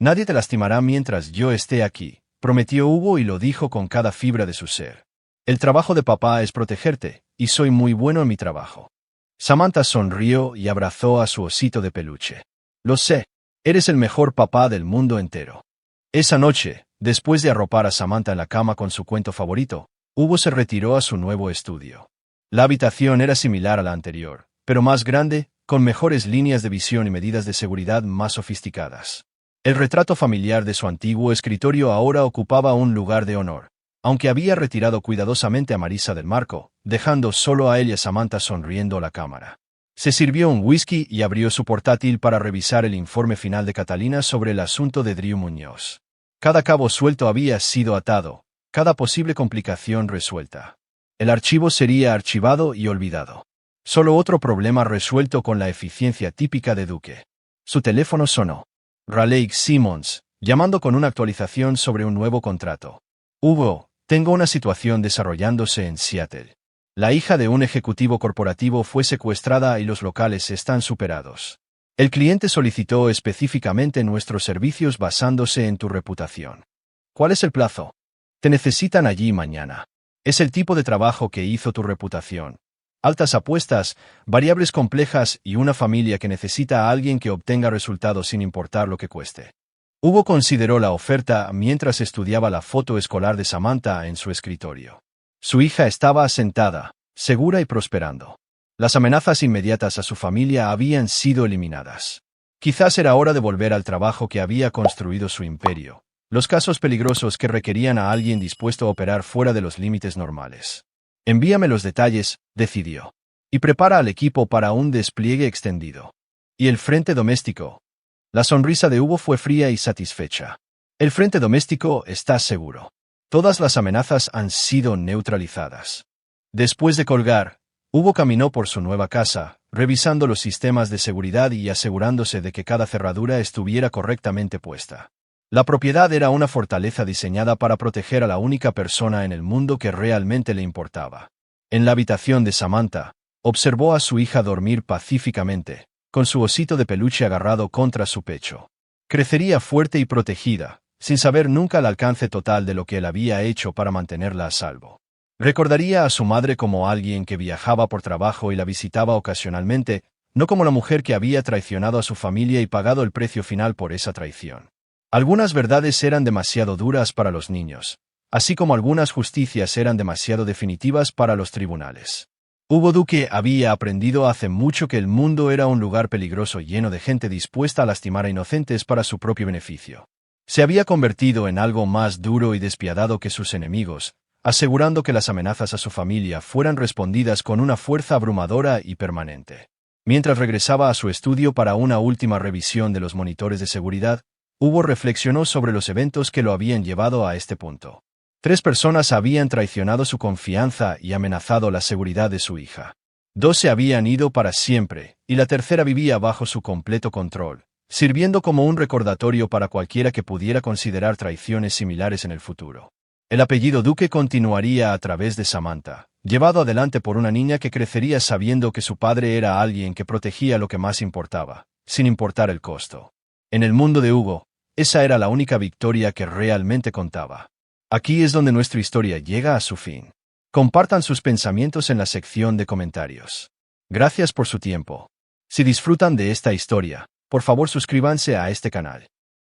Speaker 1: Nadie te lastimará mientras yo esté aquí, prometió Hugo y lo dijo con cada fibra de su ser. El trabajo de papá es protegerte, y soy muy bueno en mi trabajo. Samantha sonrió y abrazó a su osito de peluche. Lo sé, eres el mejor papá del mundo entero. Esa noche, después de arropar a Samantha en la cama con su cuento favorito, Hugo se retiró a su nuevo estudio. La habitación era similar a la anterior, pero más grande, con mejores líneas de visión y medidas de seguridad más sofisticadas. El retrato familiar de su antiguo escritorio ahora ocupaba un lugar de honor, aunque había retirado cuidadosamente a Marisa del marco, dejando solo a él y a Samantha sonriendo a la cámara. Se sirvió un whisky y abrió su portátil para revisar el informe final de Catalina sobre el asunto de Drew Muñoz. Cada cabo suelto había sido atado, cada posible complicación resuelta. El archivo sería archivado y olvidado. Solo otro problema resuelto con la eficiencia típica de Duque. Su teléfono sonó. Raleigh Simmons, llamando con una actualización sobre un nuevo contrato. «Hugo, tengo una situación desarrollándose en Seattle. La hija de un ejecutivo corporativo fue secuestrada y los locales están superados. El cliente solicitó específicamente nuestros servicios basándose en tu reputación. ¿Cuál es el plazo? Te necesitan allí mañana. Es el tipo de trabajo que hizo tu reputación. Altas apuestas, variables complejas y una familia que necesita a alguien que obtenga resultados sin importar lo que cueste». Hugo consideró la oferta mientras estudiaba la foto escolar de Samantha en su escritorio. Su hija estaba asentada, segura y prosperando. Las amenazas inmediatas a su familia habían sido eliminadas. Quizás era hora de volver al trabajo que había construido su imperio. Los casos peligrosos que requerían a alguien dispuesto a operar fuera de los límites normales. Envíame los detalles, decidió. Y prepara al equipo para un despliegue extendido. ¿Y el frente doméstico? La sonrisa de Hugo fue fría y satisfecha. El frente doméstico está seguro. Todas las amenazas han sido neutralizadas. Después de colgar, Hugo caminó por su nueva casa, revisando los sistemas de seguridad y asegurándose de que cada cerradura estuviera correctamente puesta. La propiedad era una fortaleza diseñada para proteger a la única persona en el mundo que realmente le importaba. En la habitación de Samantha, observó a su hija dormir pacíficamente, con su osito de peluche agarrado contra su pecho. Crecería fuerte y protegida, sin saber nunca el alcance total de lo que él había hecho para mantenerla a salvo. Recordaría a su madre como alguien que viajaba por trabajo y la visitaba ocasionalmente, no como la mujer que había traicionado a su familia y pagado el precio final por esa traición. Algunas verdades eran demasiado duras para los niños, así como algunas justicias eran demasiado definitivas para los tribunales. Hugo Duque había aprendido hace mucho que el mundo era un lugar peligroso lleno de gente dispuesta a lastimar a inocentes para su propio beneficio. Se había convertido en algo más duro y despiadado que sus enemigos, asegurando que las amenazas a su familia fueran respondidas con una fuerza abrumadora y permanente. Mientras regresaba a su estudio para una última revisión de los monitores de seguridad, Hugo reflexionó sobre los eventos que lo habían llevado a este punto. 3 personas habían traicionado su confianza y amenazado la seguridad de su hija. 2 se habían ido para siempre, y la tercera vivía bajo su completo control, sirviendo como un recordatorio para cualquiera que pudiera considerar traiciones similares en el futuro. El apellido Duque continuaría a través de Samantha, llevado adelante por una niña que crecería sabiendo que su padre era alguien que protegía lo que más importaba, sin importar el costo. En el mundo de Hugo, esa era la única victoria que realmente contaba. Aquí es donde nuestra historia llega a su fin. Compartan sus pensamientos en la sección de comentarios. Gracias por su tiempo. Si disfrutan de esta historia, por favor suscríbanse a este canal.